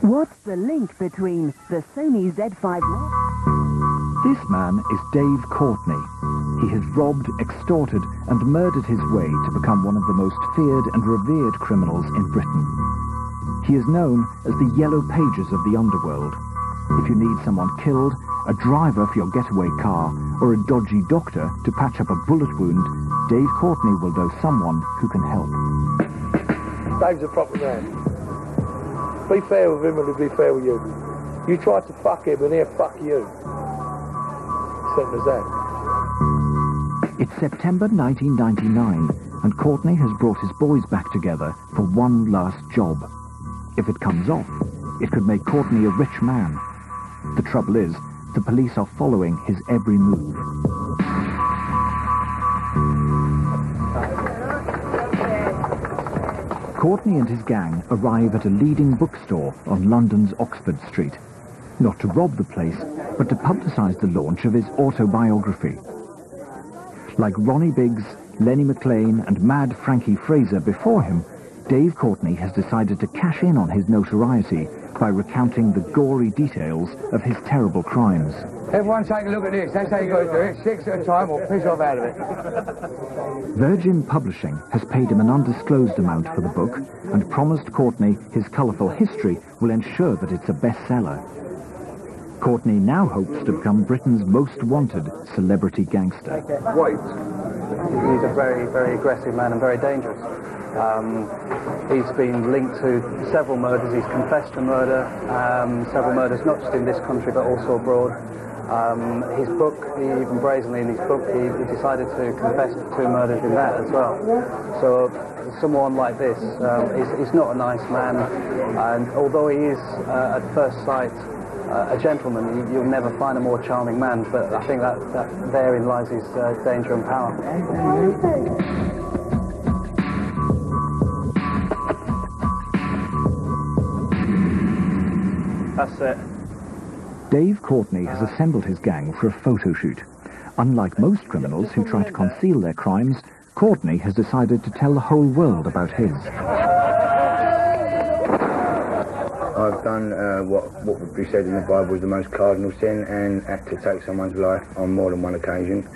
What's the link between the Sony Z5 model? This man is Dave Courtney. He has robbed, extorted and murdered his way to become one of the most feared and revered criminals in Britain. He is known as the Yellow Pages of the Underworld. If you need someone killed, a driver for your getaway car, or a dodgy doctor to patch up a bullet wound, Dave Courtney will know someone who can help. Dave's a proper man. Be fair with him and he'll be fair with you. You try to fuck him and he'll fuck you. Simple as that. It's September 1999, and Courtney has brought his boys back together for one last job. If it comes off, it could make Courtney a rich man. The trouble is, the police are following his every move. Courtney and his gang arrive at a leading bookstore on London's Oxford Street. Not to rob the place, but to publicise the launch of his autobiography. Like Ronnie Biggs, Lenny McLean and Mad Frankie Fraser before him, Dave Courtney has decided to cash in on his notoriety by recounting the gory details of his terrible crimes. Everyone take a look at this. That's how you got to do it. 6 at a time or piss off out of it. Virgin Publishing has paid him an undisclosed amount for the book and promised Courtney his colourful history will ensure that it's a bestseller. Courtney now hopes to become Britain's most wanted celebrity gangster. Wait. He's a very, very aggressive man and very dangerous. He's been linked to several murders. He's confessed to murder, several murders, not just in this country but also abroad. His book, even brazenly in his book, he decided to confess to 2 murders in that as well. So someone like this is not a nice man, and although he is at first sight a gentleman, you'll never find a more charming man, but I think that therein lies his danger and power. That's it. Dave Courtney has assembled his gang for a photo shoot. Unlike most criminals who try to conceal their crimes, Courtney has decided to tell the whole world about his. I've done what would be said in the Bible is the most cardinal sin, and had to take someone's life on more than one occasion.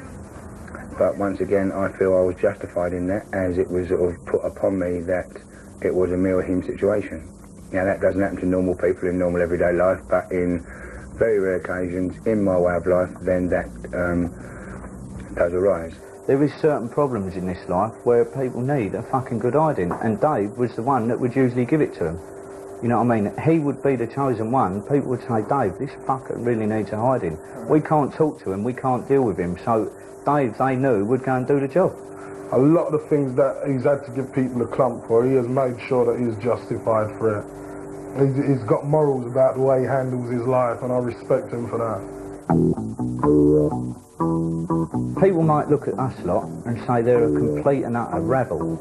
But once again, I feel I was justified in that, as it was sort of put upon me that it was a me or him situation. Now, that doesn't happen to normal people in normal everyday life, but in very rare occasions in my way of life, then that does arise. There is certain problems in this life where people need a fucking good hiding, and Dave was the one that would usually give it to them. You know what I mean? He would be the chosen one. People would say, Dave, this fucker really needs a hiding. We can't talk to him, we can't deal with him, so Dave, they knew, would go and do the job. A lot of the things that he's had to give people a clump for, he has made sure that he's justified for it. He's got morals about the way he handles his life, and I respect him for that. People might look at us lot and say they're a complete and utter rabble,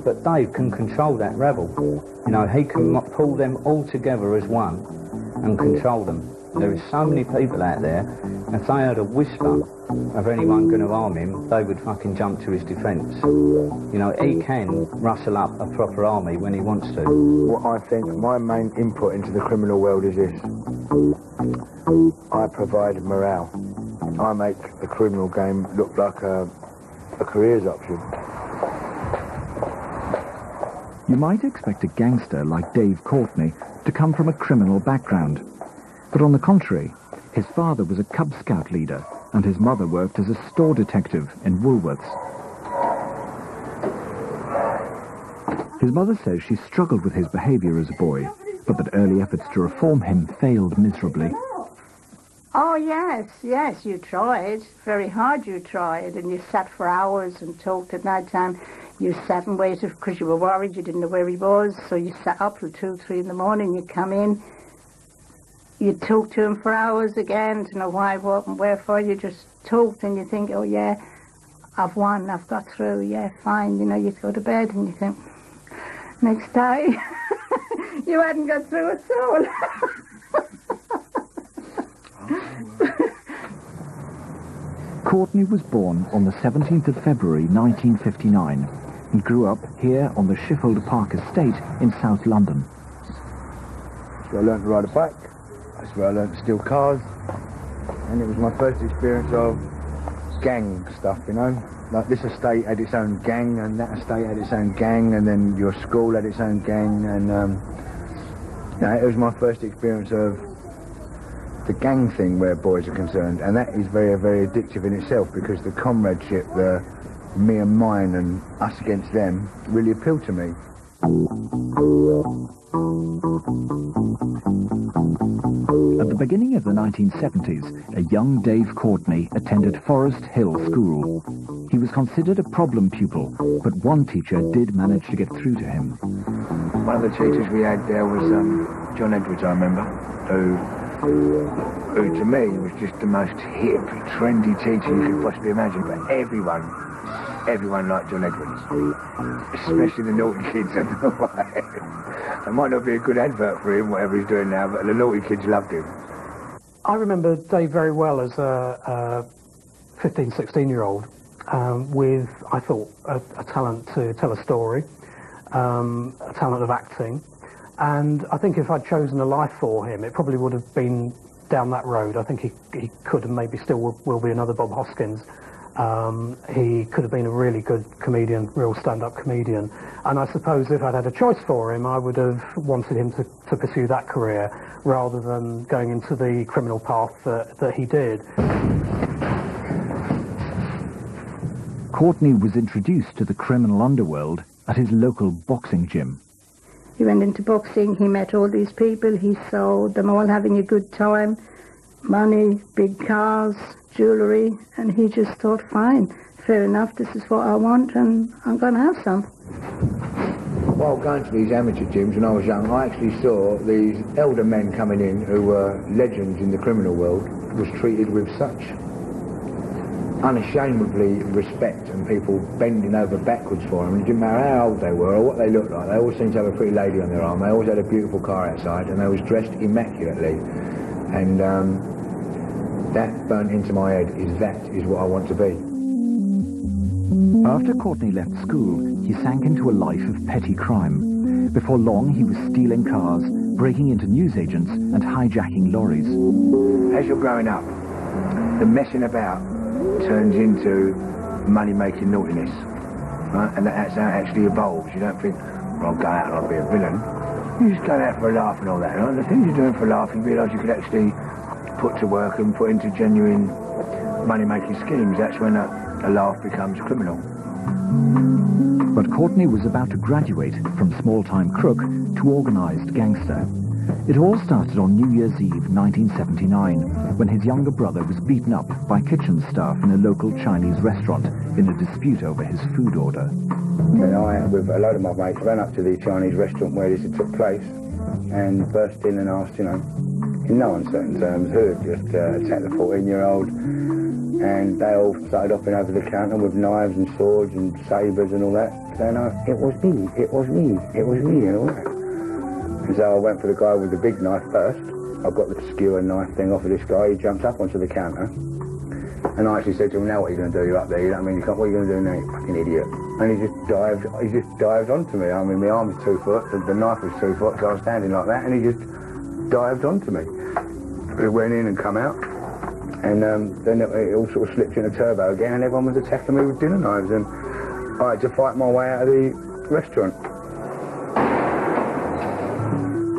but Dave can control that rabble. You know, he can pull them all together as one and control them. There is so many people out there, if they heard a whisper of anyone going to harm him, they would fucking jump to his defence. You know, he can rustle up a proper army when he wants to. What I think my main input into the criminal world is this. I provide morale. I make the criminal game look like a careers option. You might expect a gangster like Dave Courtney to come from a criminal background. But on the contrary, his father was a Cub Scout leader and his mother worked as a store detective in Woolworths. His mother says she struggled with his behaviour as a boy, but that early efforts to reform him failed miserably. Oh, yes, you tried. Very hard you tried, and you sat for hours and talked at night time. You sat and waited because you were worried, you didn't know where he was, so you sat up till 2, 3 in the morning, you'd come in, you'd talk to him for hours again to know why, what and wherefore. You just talked and you think, oh yeah, I've won, I've got through, yeah, fine. You know, you'd go to bed and you think, next day, you hadn't got through at all. Courtney was born on the 17th of February 1959 and grew up here on the Sheffield Park estate in South London. where I learned to ride a bike. That's where I learned to steal cars. And it was my first experience of gang stuff, you know. Like this estate had its own gang, and that estate had its own gang, and then your school had its own gang, and you know, it was my first experience of the gang thing where boys are concerned, and that is very, very addictive in itself, because the comradeship, the me and mine and us against them, really appealed to me. At the beginning of the 1970s, a young Dave Courtney attended Forest Hill School. He was considered a problem pupil, but one teacher did manage to get through to him. One of the teachers we had there was John Edwards, I remember, who to me was just the most hip, trendy teacher you could possibly imagine, but everyone liked John Edwards, especially the naughty kids. It might not be a good advert for him, whatever he's doing now, but the naughty kids loved him. I remember Dave very well as a 15, 16-year-old with, I thought, a talent to tell a story, a talent of acting. And I think if I'd chosen a life for him, it probably would have been down that road. I think he could and maybe still will be another Bob Hoskins. He could have been a really good comedian, real stand-up comedian. And I suppose if I'd had a choice for him, I would have wanted him to pursue that career rather than going into the criminal path that he did. Courtney was introduced to the criminal underworld at his local boxing gym. He went into boxing, he met all these people, he saw them all having a good time, money, big cars, jewellery, and he just thought, fine, fair enough, this is what I want, and I'm going to have some. While going to these amateur gyms when I was young, I actually saw these elder men coming in who were legends in the criminal world, was treated with such unashamedly respect, and people bending over backwards for them. It didn't matter how old they were or what they looked like. They always seemed to have a pretty lady on their arm. They always had a beautiful car outside, and they was dressed immaculately. And that burnt into my head, that is what I want to be. After Courtney left school, he sank into a life of petty crime. Before long, he was stealing cars, breaking into newsagents, and hijacking lorries. As you're growing up, the messing about turns into money-making naughtiness, right? And that's how it actually evolves. You don't think, well, I'll go out and I'll be a villain. You just go out for a laugh and all that. And the things you're doing for a laugh, you realise you could actually put to work and put into genuine money-making schemes. That's when a laugh becomes criminal. But Courtney was about to graduate from small-time crook to organised gangster. It all started on New Year's Eve 1979, when his younger brother was beaten up by kitchen staff in a local Chinese restaurant in a dispute over his food order. And I, with a load of my mates, ran up to the Chinese restaurant where this had took place and burst in and asked, you know, in no uncertain terms, who had just attacked the 14-year-old. And they all started hopping over the counter with knives and swords and sabres and all that, saying, oh, it was me, it was me, it was me, and all that. And so I went for the guy with the big knife first. I got the skewer knife thing off of this guy. He jumped up onto the counter. And I actually said to him, now what are you going to do? You're up there, you know what I mean? What are you going to do now, you fucking idiot? And he just dived onto me. I mean, my arm was 2 foot, the knife was 2 foot, so I was standing like that, and he just dived onto me. We went in and come out. And then it all sort of slipped into turbo again, and everyone was attacking me with dinner knives, and I had to fight my way out of the restaurant.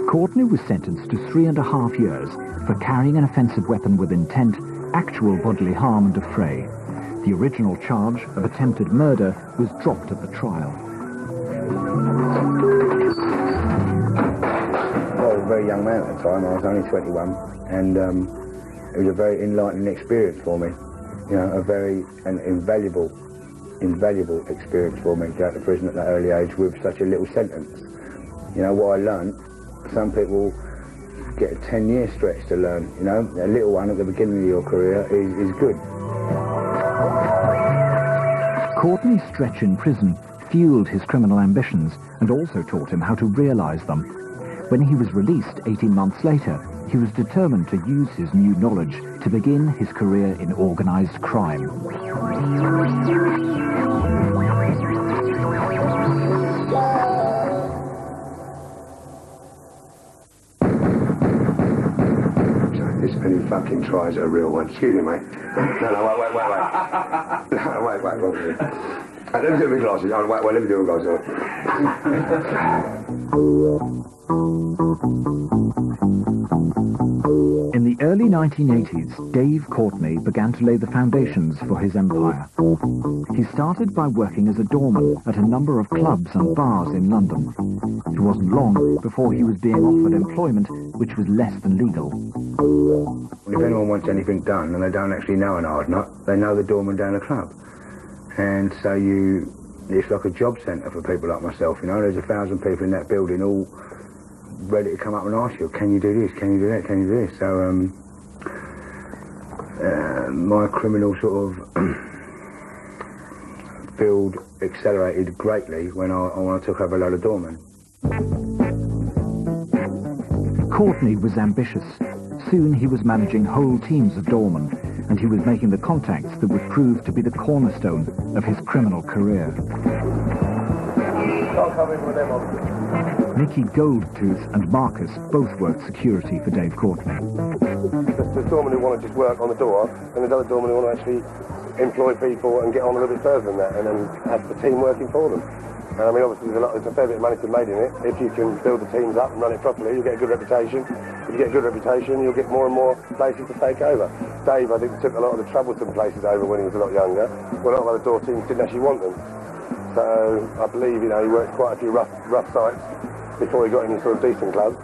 Courtney was sentenced to 3.5 years for carrying an offensive weapon with intent, actual bodily harm and affray. The original charge of attempted murder was dropped at the trial. Well, I was a very young man at the time. I was only 21, and it was a very enlightening experience for me. You know, a very invaluable experience for me to go to prison at that early age with such a little sentence. You know, what I learned, some people get a 10-year stretch to learn, you know. A little one at the beginning of your career is good. Courtney's stretch in prison fueled his criminal ambitions and also taught him how to realise them. When he was released 18 months later, he was determined to use his new knowledge to begin his career in organised crime. this and he fucking tries a real one. Excuse me, mate. No, wait. No, wait. Let me do my glasses. Oh, wait, let me do my glasses. In the early 1980s, Dave Courtney began to lay the foundations for his empire. He started by working as a doorman at a number of clubs and bars in London. It wasn't long before he was being offered employment which was less than legal. If anyone wants anything done and they don't actually know an hard nut, they know the doorman down the club. And so it's like a job centre for people like myself, you know. There's 1,000 people in that building all ready to come up and ask you, can you do this, can you do that, can you do this? So my criminal sort of field accelerated greatly when I took over a load of doormen. Courtney was ambitious. Soon he was managing whole teams of doormen, and he was making the contacts that would prove to be the cornerstone of his criminal career. Can't come in with them on. Nicky Goldtooth and Marcus both worked security for Dave Courtney. There's doormen who want to just work on the door, and there's other doormen who want to actually employ people and get on a little bit further than that, and then have the team working for them. And I mean, obviously, there's a fair bit of money to be made in it. If you can build the teams up and run it properly, you'll get a good reputation. If you get a good reputation, you'll get more and more places to take over. Dave, I think, took a lot of the troublesome places over when he was a lot younger. Well, a lot of other door teams didn't actually want them. So I believe, you know, he worked quite a few rough sites before he got into sort of decent clubs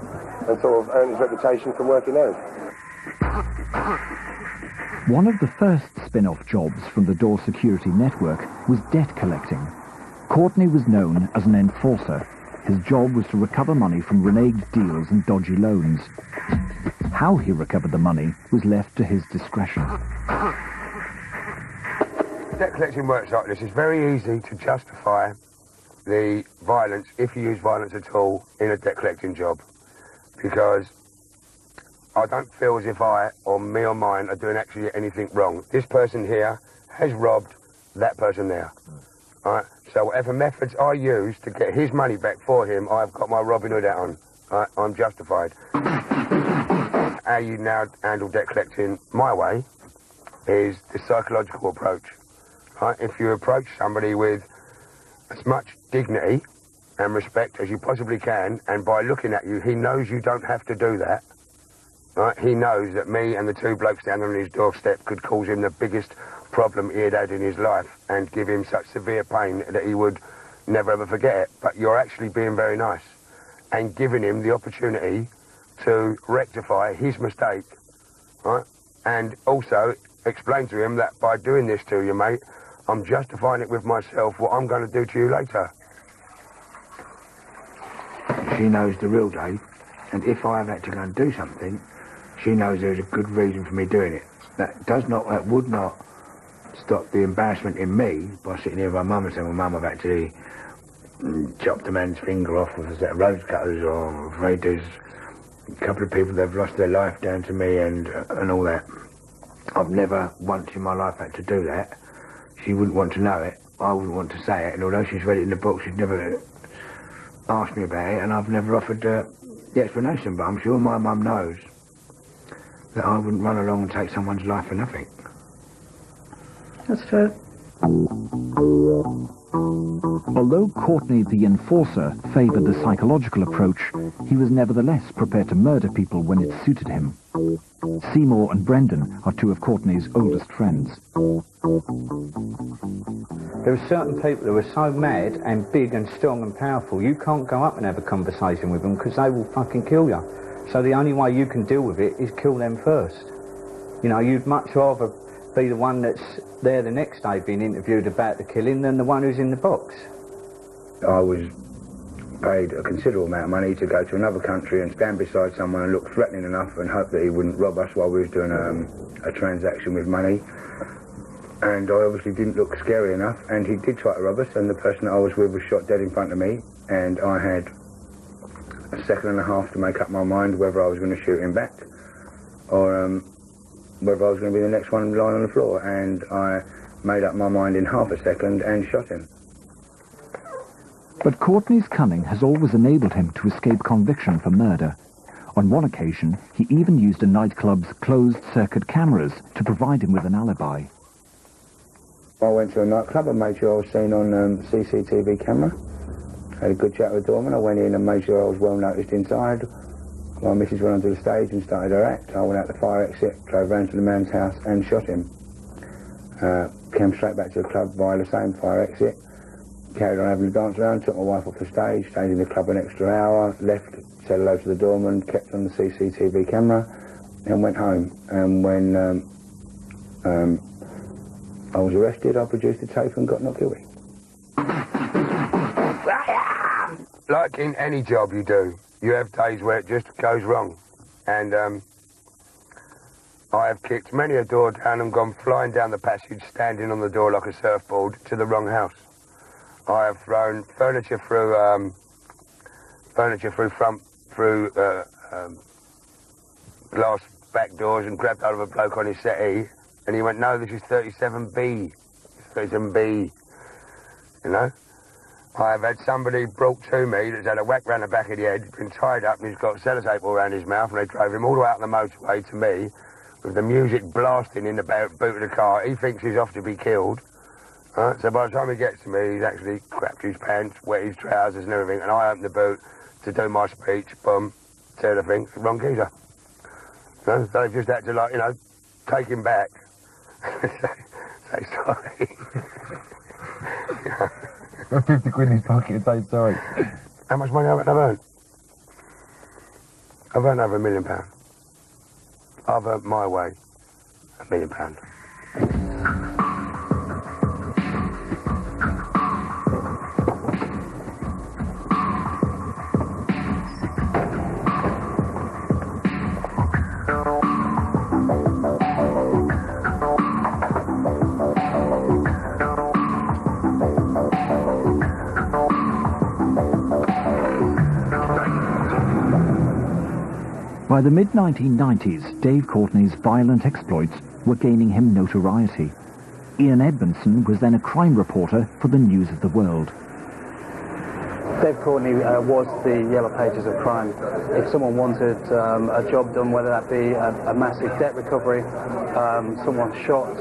and sort of earned his reputation from working those. One of the first spin-off jobs from the door security network was debt collecting. Courtney was known as an enforcer. His job was to recover money from reneged deals and dodgy loans. How he recovered the money was left to his discretion. Debt collection works like this. It's very easy to justify the violence, if you use violence at all, in a debt collecting job. Because I don't feel as if I, or me or mine, are doing actually anything wrong. This person here has robbed that person there. Right? So whatever methods I use to get his money back for him, I've got my Robin Hood hat on. Right? I'm justified. How you now handle debt collecting my way is the psychological approach. Right? If you approach somebody with as much dignity and respect as you possibly can, and by looking at you, he knows you don't have to do that. Right? He knows that me and the two blokes standing on his doorstep could cause him the biggest problem he had had in his life and give him such severe pain that he would never ever forget it. But you're actually being very nice and giving him the opportunity to rectify his mistake, right? And also explain to him that by doing this to you, mate, I'm justifying it with myself, what I'm going to do to you later. She knows the real Dave, and if I have had to go and do something, she knows there's a good reason for me doing it. That would not stop the embarrassment in me by sitting here with my mum and saying, well, Mum, I've actually chopped a man's finger off with a set of rose cutters, or I'm afraid there's a couple of people that have lost their life down to me and all that. I've never once in my life had to do that. She wouldn't want to know it. I wouldn't want to say it, and although she's read it in the book, she's never asked me about it, and I've never offered the explanation, but I'm sure my mum knows that I wouldn't run along and take someone's life for nothing. That's true. Although Courtney the enforcer favoured the psychological approach, he was nevertheless prepared to murder people when it suited him. Seymour and Brendan are two of Courtney's oldest friends. There are certain people who are so mad and big and strong and powerful, you can't go up and have a conversation with them because they will fucking kill you. So the only way you can deal with it is kill them first. You know, you'd much rather be the one that's there the next day being interviewed about the killing than the one who's in the box. I was paid a considerable amount of money to go to another country and stand beside someone and look threatening enough and hope that he wouldn't rob us while we was doing a transaction with money. And I obviously didn't look scary enough, and he did try to rob us, and the person that I was with was shot dead in front of me, and I had a second and a half to make up my mind whether I was going to shoot him back or whether I was going to be the next one lying on the floor, and I made up my mind in half a second and shot him. But Courtney's cunning has always enabled him to escape conviction for murder. On one occasion, he even used a nightclub's closed-circuit cameras to provide him with an alibi. I went to a nightclub and made sure I was seen on CCTV camera. Had a good chat with the doorman. I went in and made sure I was well noticed inside. My missus went onto the stage and started her act. I went out the fire exit, drove round to the man's house and shot him. Came straight back to the club via the same fire exit. Carried on having a dance around, took my wife off the stage, stayed in the club an extra hour, left, said hello to the doorman, kept on the CCTV camera, and went home. And when I was arrested, I produced the tape and got not guilty. Like in any job you do, you have days where it just goes wrong. And I have kicked many a door down and gone flying down the passage, standing on the door like a surfboard, to the wrong house. I have thrown furniture through glass back doors and grabbed hold of a bloke on his settee, and he went, "No, this is 37B, 37B," you know? I have had somebody brought to me that's had a whack round the back of the head, been tied up, and he's got sellotape all around his mouth, and they drove him all the way out on the motorway to me, with the music blasting in the boot of the car. He thinks he's off to be killed. So by the time he gets to me, he's actually crapped his pants, wet his trousers and everything, and I open the boot to do my speech, boom, tear the thing, wrong geezer. So they've just had to, like, you know, take him back. Say sorry. Got 50 quid in his pocket and say sorry. How much money have I earned? I've earned over £1 million. I've earned my way £1 million. By the mid-1990s, Dave Courtney's violent exploits were gaining him notoriety. Ian Edmondson was then a crime reporter for the News of the World. Dave Courtney was the Yellow Pages of crime. If someone wanted a job done, whether that be a massive debt recovery, someone shot,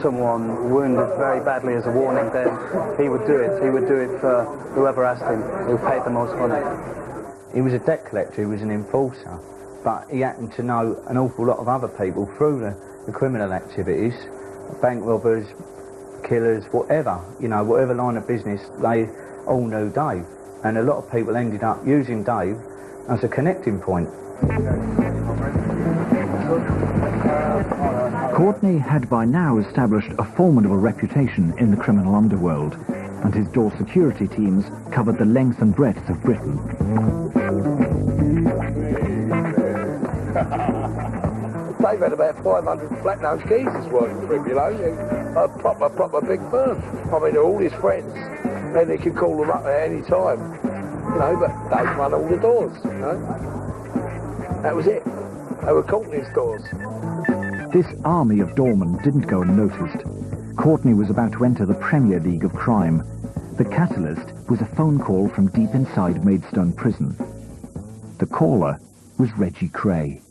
someone wounded very badly as a warning, then he would do it. He would do it for whoever asked him, who paid the most money. He was a debt collector, he was an enforcer, but he happened to know an awful lot of other people through the criminal activities, bank robbers, killers, whatever, you know, whatever line of business, they all knew Dave. And a lot of people ended up using Dave as a connecting point. Courtney had by now established a formidable reputation in the criminal underworld, and his door security teams covered the length and breadth of Britain. Dave had about 500 flat-nosed geezers working for him, you know, a proper big firm. I mean, they're all his friends, and he could call them up at any time, you know, but Dave run all the doors, you know. That was it. They were Courtney's doors. This army of doormen didn't go unnoticed. Courtney was about to enter the Premier League of crime. The catalyst was a phone call from deep inside Maidstone prison. The caller was Reggie Cray.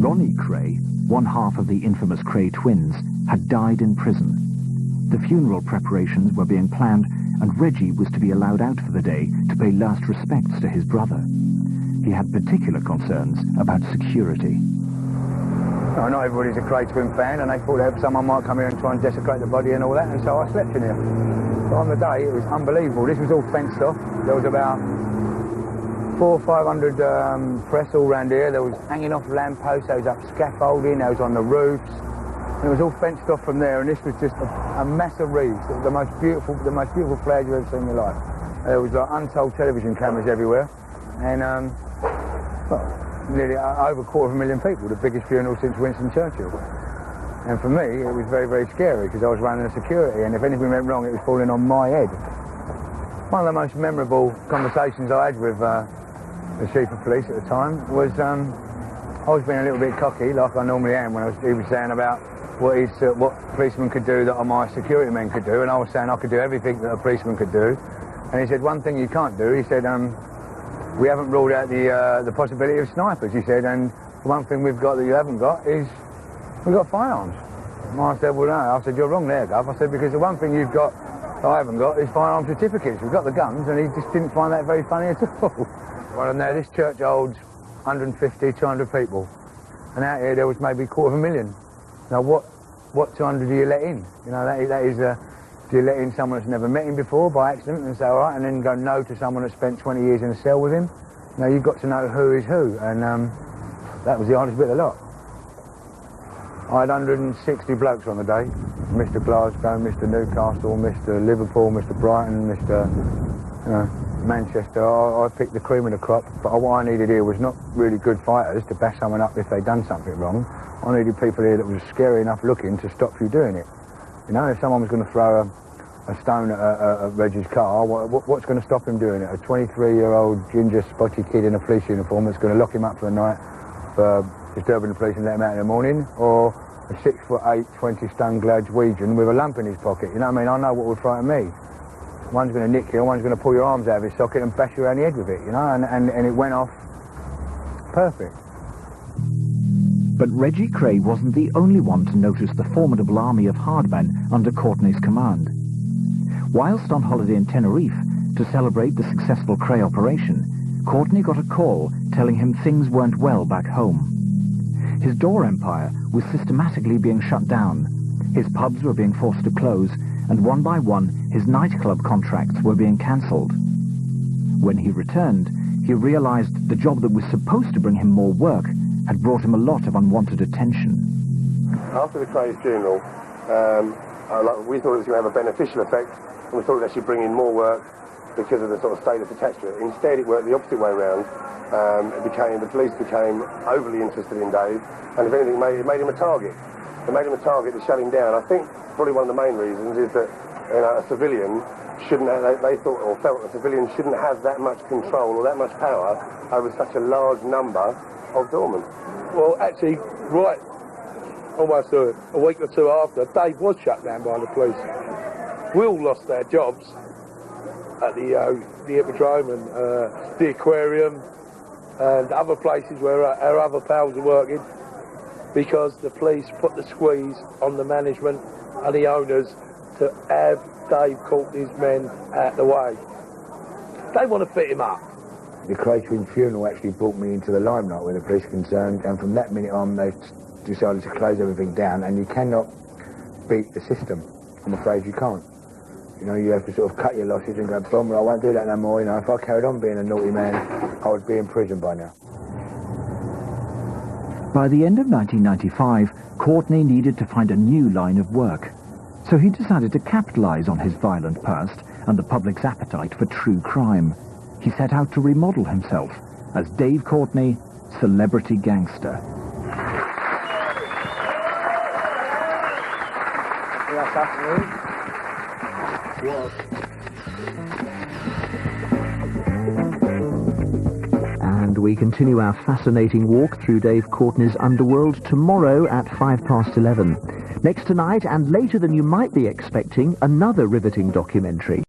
Ronnie Cray, one half of the infamous Cray twins, had died in prison. The funeral preparations were being planned, and Reggie was to be allowed out for the day to pay last respects to his brother. He had particular concerns about security. I know everybody's a Cray Twin fan, and they thought that someone might come here and try and desecrate the body and all that, and so I slept in here. But on the day, it was unbelievable. This was all fenced off. There was about 400 or 500 press all round here. There was hanging off lampposts, there was up scaffolding, there was on the roofs. And it was all fenced off from there, and this was just a mass of reeds. It was the most beautiful flag you've ever seen in your life. There was like untold television cameras everywhere, and nearly over 250,000 people, the biggest funeral since Winston Churchill. And for me, it was very, very scary, because I was running the security, and if anything went wrong, it was falling on my head. One of the most memorable conversations I had with the chief of police at the time was, I was being a little bit cocky, like I normally am, when he was saying about what policemen could do that my security men could do, and I was saying I could do everything that a policeman could do. And he said, one thing you can't do, he said, we haven't ruled out the possibility of snipers, he said, and one thing we've got that you haven't got is we've got firearms. And I said, well, no. I said, you're wrong there, Gov. I said, because the one thing you've got that I haven't got is firearm certificates. We've got the guns, and he just didn't find that very funny at all. Well, now, this church holds 150, 200 people, and out here there was maybe 250,000. Now, what 200 do you let in? You know, that is do you let in someone that's never met him before by accident and say, all right, and then go no to someone that spent 20 years in a cell with him? Now, you've got to know who is who, and that was the hardest bit of the lot. I had 160 blokes on the day. Mr. Glasgow, Mr. Newcastle, Mr. Liverpool, Mr. Brighton, Mr. Manchester. I picked the cream of the crop, but what I needed here was not really good fighters to bash someone up if they'd done something wrong. I needed people here that was scary enough looking to stop you doing it. You know, if someone was going to throw a stone at Reggie's car, what's going to stop him doing it? A 23-year-old ginger spotty kid in a police uniform that's going to lock him up for the night for disturbing the police and let him out in the morning, or a 6'8", 20-stone Glaswegian with a lump in his pocket? You know what I mean? I know what would frighten me. One's going to nick you, one's going to pull your arms out of his socket and bash you around the head with it, you know, and it went off perfect. But Reggie Cray wasn't the only one to notice the formidable army of hardmen under Courtney's command. Whilst on holiday in Tenerife to celebrate the successful Cray operation, Courtney got a call telling him things weren't well back home. His door empire was systematically being shut down, his pubs were being forced to close, and one by one his nightclub contracts were being cancelled. When he returned, he realised the job that was supposed to bring him more work had brought him a lot of unwanted attention. After the Cray's funeral, we thought it was going to have a beneficial effect, and we thought it would actually bring in more work because of the sort of status attached to it. Instead, it worked the opposite way around. The police became overly interested in Dave, and if anything, it made him a target. It made him a target to shut him down. I think probably one of the main reasons is that a civilian shouldn't have, they thought or felt a civilian shouldn't have that much control or that much power over such a large number of doormen. Well, actually, right almost a week or two after, Dave was shut down by the police. We all lost our jobs at the Hippodrome and the aquarium and other places where our other pals are working, because the police put the squeeze on the management and the owners to have Dave Courtney's men out the way. They want to fit him up. The Clayton funeral actually brought me into the limelight where the police are concerned, and from that minute on they decided to close everything down, and you cannot beat the system. I'm afraid you can't. You know, you have to sort of cut your losses and go, boom, well, I won't do that no more. You know, if I carried on being a naughty man, I would be in prison by now. By the end of 1995, Courtney needed to find a new line of work. So he decided to capitalise on his violent past and the public's appetite for true crime. He set out to remodel himself as Dave Courtney, celebrity gangster. And we continue our fascinating walk through Dave Courtney's Underworld tomorrow at 11:05. Next tonight, and later than you might be expecting, another riveting documentary.